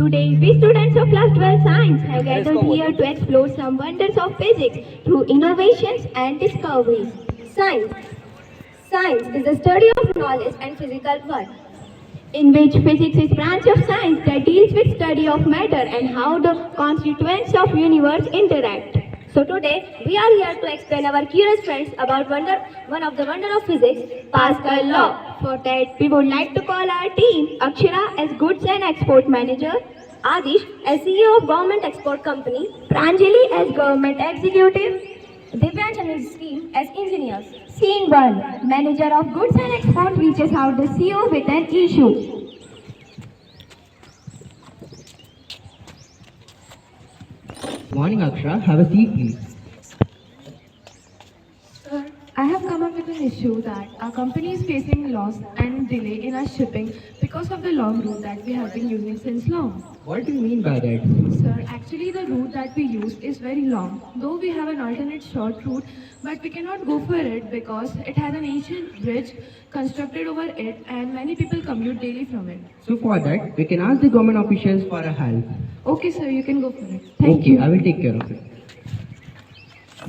Today, we students of class 12 science have gathered here to explore some wonders of physics through innovations and discoveries. Science. Science is the study of knowledge and physical world, in which physics is branch of science that deals with study of matter and how the constituents of universe interact. So today we are here to explain our curious friends about one of the wonder of physics, Pascal law. For that we would like to call our team Akshara as goods and export manager, Adish as CEO of government export company, Pranjali as government executive, Divyansh and his team as engineers. Scene 1. Manager of goods and export reaches out the CEO with an issue. Morning, Aksha. Have a seat, please. Sir, I have come up with an issue that our company is facing loss and delay in our shipping because of the long route that we have been using since long. What do you mean by that? Sir, actually the route that we use is very long. Though we have an alternate short route, but we cannot go for it because it has an ancient bridge constructed over it and many people commute daily from it. So for that, we can ask the government officials for a help. Okay, sir, you can go for it. Thank Okay, you. I will take care of it.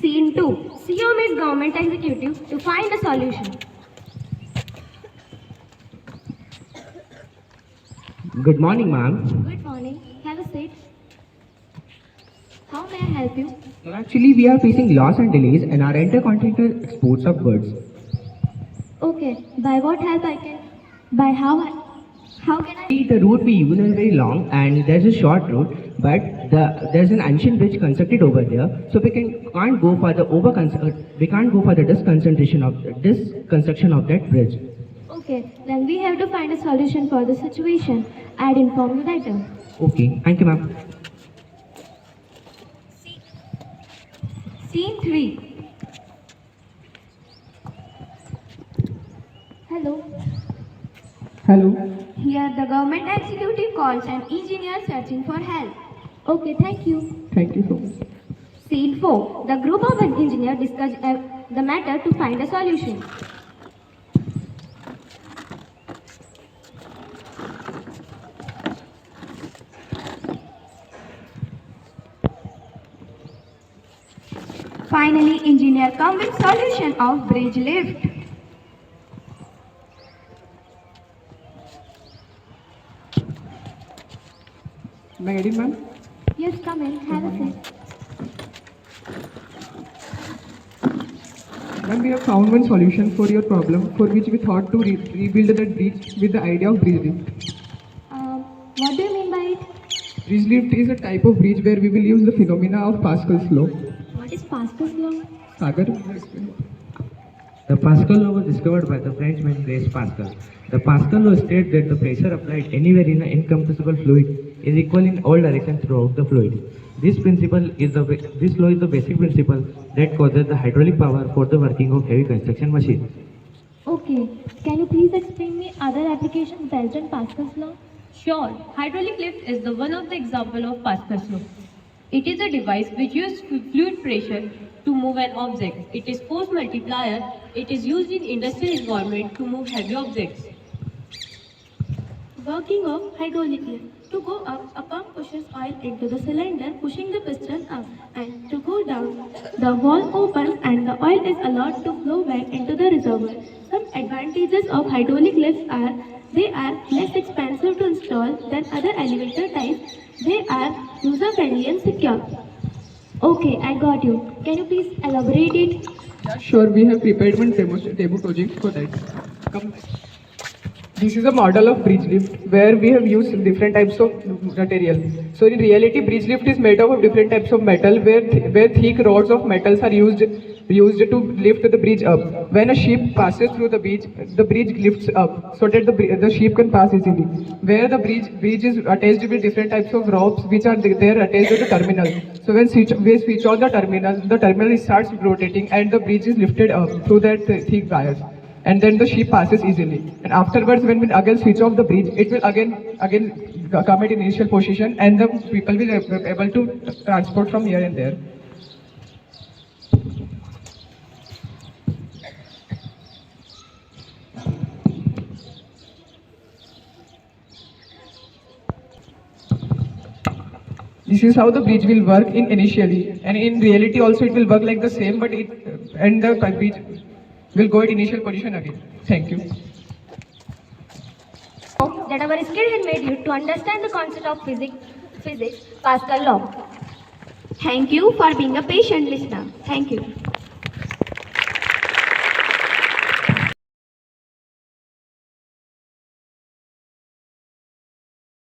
Scene 2. CEO meets government executive to find a solution. Good morning, ma'am. Good morning. Have a seat. How may I help you? So actually, we are facing loss and delays in our intercontinental exports of goods. Okay. By what help I can? By how can I? The route we use is very long and there's a short route, but there's an ancient bridge constructed over there, so can't go for the we can't go for the disconstruction of that bridge. Okay. Then we have to find a solution for the situation. I'd inform you later. Okay, thank you, ma'am. Scene 3. Hello. Hello. Here the government executive calls an engineer searching for help. Okay, thank you. Thank you so much. Scene 4. The group of engineers discuss the matter to find a solution. Finally, engineer come with solution of bridge lift. May I get in, ma'am? Yes, come in. Have a seat. And we have found one solution for your problem, for which we thought to rebuild the bridge with the idea of bridge lift. What do you mean by it? Bridge lift is a type of bridge where we will use the phenomena of Pascal's law. What is Pascal's law? Sagar, will you explain? The Pascal law was discovered by the Frenchman Blaise Pascal. The Pascal law states that the pressure applied anywhere in an incompressible fluid is equal in all directions throughout the fluid. This law is the basic principle that causes the hydraulic power for the working of heavy construction machines. Okay. Can you please explain me other applications based on Pascal's law? Sure, hydraulic lift is the one of the example of Pascal's law. It is a device which uses fluid pressure to move an object. It is force multiplier. It is used in industrial environment to move heavy objects. Working of hydraulic lift. To go up, a pump pushes oil into the cylinder, pushing the piston up, and to go down, the valve opens and the oil is allowed to flow back into the reservoir. Some advantages of hydraulic lifts are they are less expensive to install than other elevator types. They are user-friendly and secure. Okay, I got you. Can you please elaborate it? Yeah, sure, we have prepared one demo project for that. Come. This is a model of bridge lift where we have used different types of material. So in reality, bridge lift is made up of different types of metal where thick rods of metals are used to lift the bridge up. When a ship passes through the bridge lifts up so that the ship can pass easily. Where the bridge is attached with different types of ropes which are there attached to the terminal. So when we switch on the terminal starts rotating and the bridge is lifted up through that thick wires. And then the ship passes easily. And afterwards, when we again switch off the bridge, it will again come at initial position, and the people will be able to transport from here and there. This is how the bridge will work in initially, and in reality also it will work like the same, but the bridge will go at initial position again. Thank you. That our skill had made you to understand the concept of physics, Pascal law. Thank you for being a patient listener. Thank you.